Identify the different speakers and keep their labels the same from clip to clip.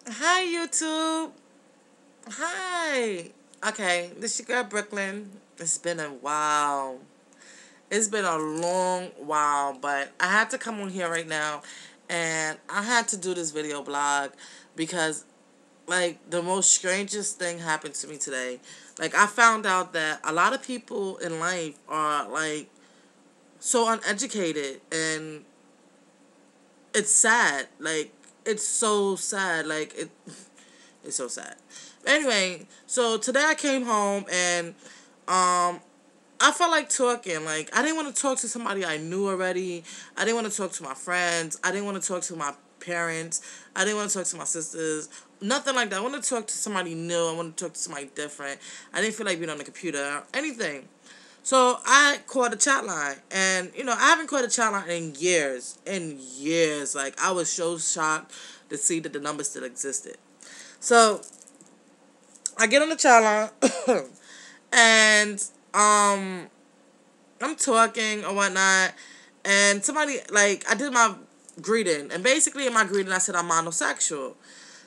Speaker 1: Hi, YouTube. Hi. Okay, this your girl Brooklyn. It's been a while. It's been a long while, but I had to come on here right now, and I had to do this video blog because, like, the most strangest thing happened to me today. Like, I found out that a lot of people in life are like so uneducated, and it's sad. Like, it's so sad. It's so sad. Anyway, so today I came home and I felt like talking. Like, I didn't want to talk to somebody I knew already. I didn't want to talk to my friends. I didn't want to talk to my parents. I didn't want to talk to my sisters. Nothing like that. I wanted to talk to somebody new. I wanted to talk to somebody different. I didn't feel like being on the computer or anything. So I called a chat line, and I haven't called a chat line in years, Like, I was so shocked to see that the number still existed. So I get on the chat line, and I'm talking or whatnot, and somebody, like, I did my greeting, and basically in my greeting I said I'm monosexual.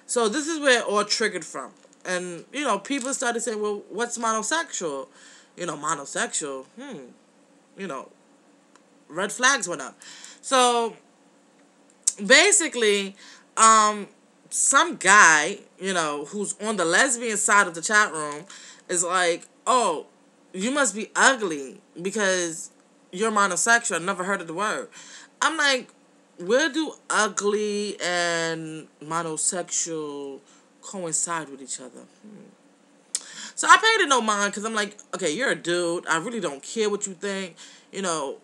Speaker 1: So this is where it all triggered from, and people started saying, well, what's monosexual? Monosexual. You know, red flags went up. So basically, some guy, who's on the lesbian side of the chat room is like, oh, you must be ugly because you're monosexual. I never heard of the word. I'm like, where do ugly and monosexual coincide with each other? So I paid it no mind because I'm like, okay, you're a dude. I really don't care what you think. You know,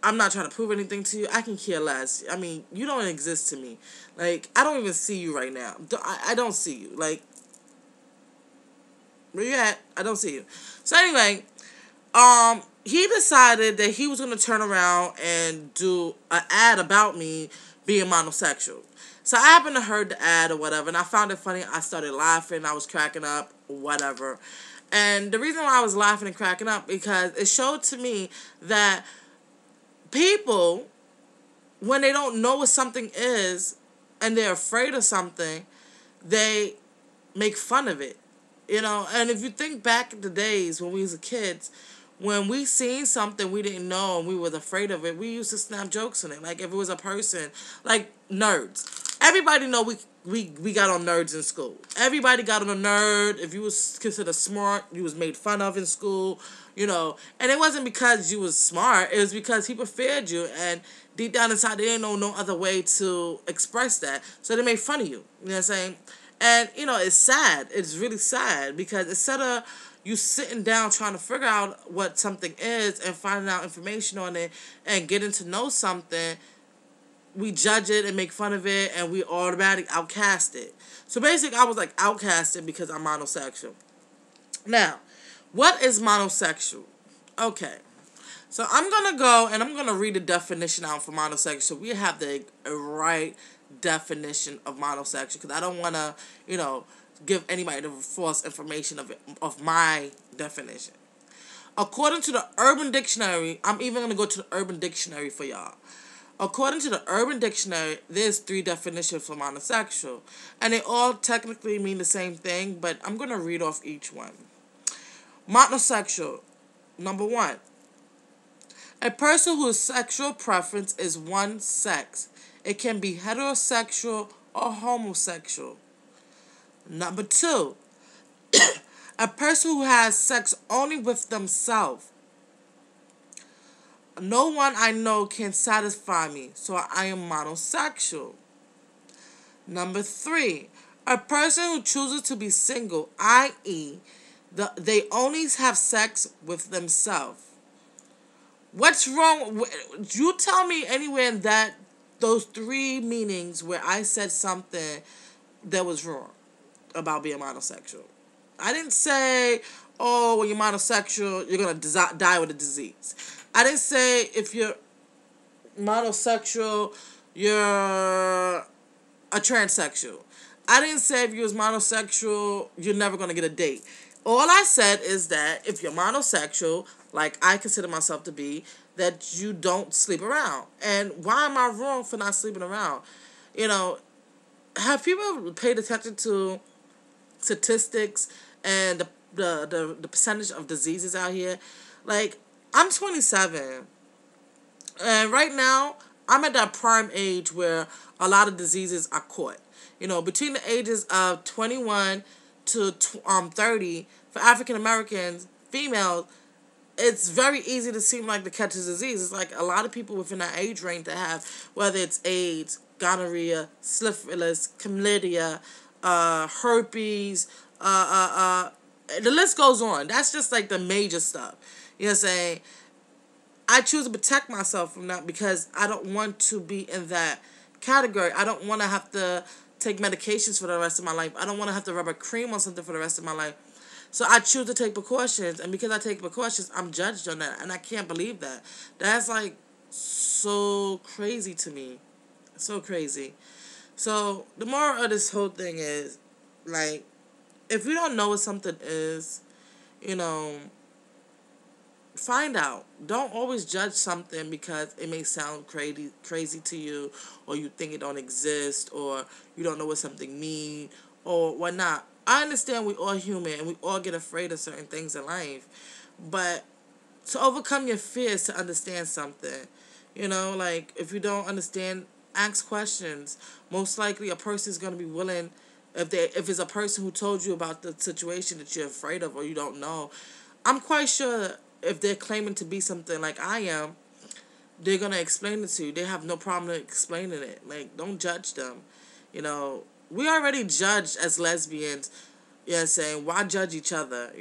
Speaker 1: I'm not trying to prove anything to you. I can care less. I mean, you don't exist to me. Like, I don't even see you right now. I don't see you. Like, where you at? I don't see you. So anyway, he decided that he was going to turn around and do an ad about me being monosexual. So I happened to heard the ad or whatever, and I found it funny. I started laughing. I was cracking up, whatever. And the reason why I was laughing and cracking up because it showed to me that people, when they don't know what something is and they're afraid of something, they make fun of it. And if you think back in the days when we was kids, when we seen something we didn't know and we was afraid of it, we used to snap jokes on it. Like if it was a person, like nerds. Everybody know we got on nerds in school. Everybody got on a nerd. If you was considered smart, you was made fun of in school, And it wasn't because you was smart. It was because people feared you, and deep down inside they didn't know no other way to express that. So they made fun of you. You know what I'm saying? And, it's sad. It's really sad because instead of you sitting down trying to figure out what something is and finding out information on it and getting to know something, we judge it and make fun of it and we automatically outcast it. So basically, I was like outcasted because I'm monosexual. Now, what is monosexual? Okay. So I'm going to go and I'm going to read the definition out for monosexual. So we have the right definition of monosexual because I don't want to, give anybody the false information of my definition. According to the Urban Dictionary, I'm even going to go to the Urban Dictionary for y'all. According to the Urban Dictionary, there's 3 definitions for monosexual. And they all technically mean the same thing, but I'm going to read off each one. Monosexual. Number 1. A person whose sexual preference is one sex. It can be heterosexual or homosexual. Number 2. A person who has sex only with themselves. No one I know can satisfy me, so I am monosexual. Number 3. A person who chooses to be single, i.e., they only have sex with themselves. What's wrong? You tell me anywhere in those 3 meanings where I said something that was wrong about being monosexual. I didn't say, oh, when you're monosexual, you're going to die with a disease. I didn't say if you're monosexual, you're a transsexual. I didn't say if you was monosexual, you're never going to get a date. All I said is that if you're monosexual, like I consider myself to be, that you don't sleep around. And why am I wrong for not sleeping around? You know, have people paid attention to statistics and the percentage of diseases out here? Like, I'm 27, and right now I'm at that prime age where a lot of diseases are caught. Between the ages of 21 to 30, for African Americans, females, it's very easy to seem like to catch a disease. It's like a lot of people within that age range that have, whether it's AIDS, gonorrhea, syphilis, chlamydia, herpes, the list goes on. That's just like the major stuff. You know what I'm saying? I choose to protect myself from that because I don't want to be in that category. I don't want to have to take medications for the rest of my life. I don't want to have to rub a cream on something for the rest of my life. So I choose to take precautions, and because I take precautions, I'm judged on that, and I can't believe that. That's like so crazy to me. So crazy. So the moral of this whole thing is, like, if you don't know what something is, you know, find out. Don't always judge something because it may sound crazy to you, or you think it don't exist, or you don't know what something means, or whatnot. I understand we all human and we all get afraid of certain things in life, but to overcome your fears, to understand something, like, if you don't understand, ask questions. Most likely a person is going to be willing, if it's a person who told you about the situation that you're afraid of or you don't know. I'm quite sure if they're claiming to be something like I am, they're going to explain it to you. They have no problem explaining it. Like, don't judge them. We already judged as lesbians. Saying, why judge each other,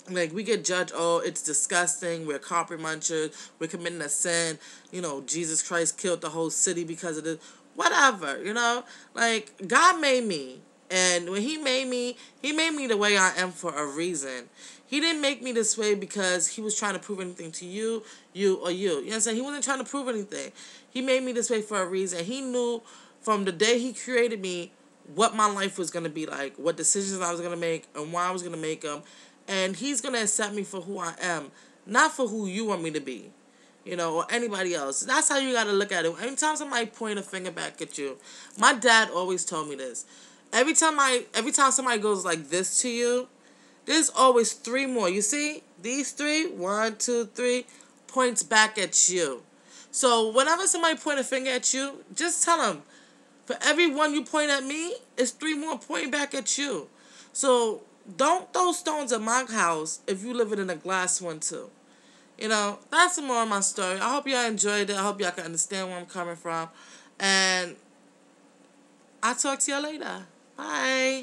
Speaker 1: Like, we get judged, oh, it's disgusting, we're carpet munchers, we're committing a sin, Jesus Christ killed the whole city because of this. Whatever, Like, God made me. And when he made me the way I am for a reason. He didn't make me this way because he was trying to prove anything to you, or you. You know what I'm saying? He wasn't trying to prove anything. He made me this way for a reason. He knew from the day he created me what my life was going to be like, what decisions I was going to make, and why I was going to make them. And he's going to accept me for who I am, not for who you want me to be, or anybody else. That's how you got to look at it. Anytime somebody point a finger back at you, my dad always told me this. Every time somebody goes like this to you, there's always 3 more. You see? These 3, 1, 2, 3, points back at you. So whenever somebody point a finger at you, just tell them, for every one you point at me, it's 3 more pointing back at you. So don't throw stones at my house if you live in a glass one too. That's the more of my story. I hope y'all enjoyed it. I hope y'all can understand where I'm coming from. And I'll talk to y'all later. Bye.